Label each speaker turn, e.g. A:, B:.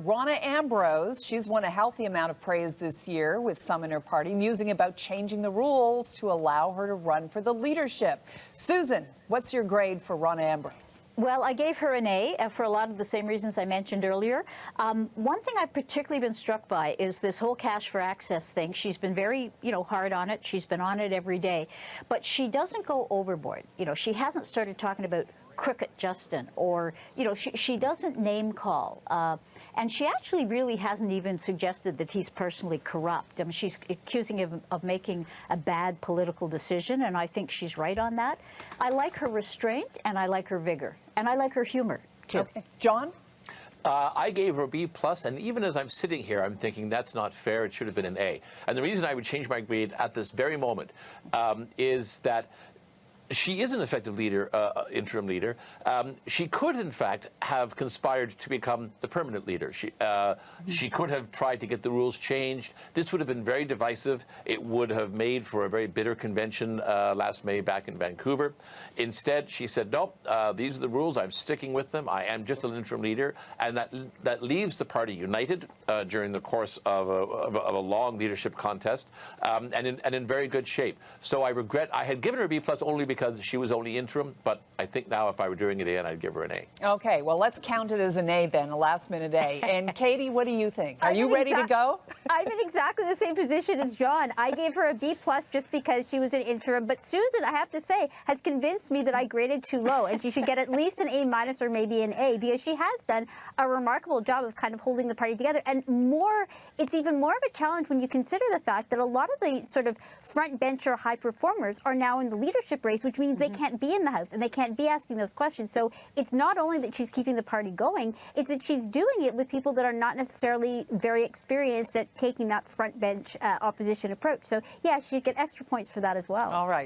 A: Rona Ambrose, she's won a healthy amount of praise this year with some in her party, musing about changing the rules to allow her to run for the leadership. Susan, what's your grade for Rona Ambrose?
B: Well, I gave her an A for a lot of the same reasons I mentioned earlier. One thing I've particularly been struck by is this whole cash for access thing. She's been very, hard on it. She's been on it every day. But she doesn't go overboard. She hasn't started talking about Crooked Justin or, she doesn't name call. And she actually really hasn't even suggested that he's personally corrupt. I mean, she's accusing him of making a bad political decision, and I think she's right on that. I like her restraint, and I like her vigor, and I like her humor, too.
A: Okay. John?
C: I gave her a B+, and even as I'm sitting here, I'm thinking that's not fair. It should have been an A. And the reason I would change my grade at this very moment is that she is an effective leader, interim leader. She could, in fact, have conspired to become the permanent leader. She could have tried to get the rules changed. This would have been very divisive. It would have made for a very bitter convention last May back in Vancouver. Instead, she said, nope, these are the rules. I'm sticking with them. I am just an interim leader. And that leaves the party united during the course of a long leadership contest and in very good shape. So I regret I had given her a B+ only because she was only interim, but I think now if I were doing it again, I'd give her an A.
A: Okay, well, let's count it as an A then, a last-minute A. And Katie, what do you think? Are you ready to go?
D: I'm in exactly the same position as John. I gave her a B+ just because she was an interim, but Susan, I have to say, has convinced me that I graded too low, and she should get at least an A- or maybe an A, because she has done a remarkable job of kind of holding the party together. And it's even more of a challenge when you consider the fact that a lot of the sort of front bencher high performers are now in the leadership race, which means they can't be in the House and they can't be asking those questions. So it's not only that she's keeping the party going, it's that she's doing it with people that are not necessarily very experienced at taking that front bench opposition approach. So yeah, she should get extra points for that as well.
A: All right.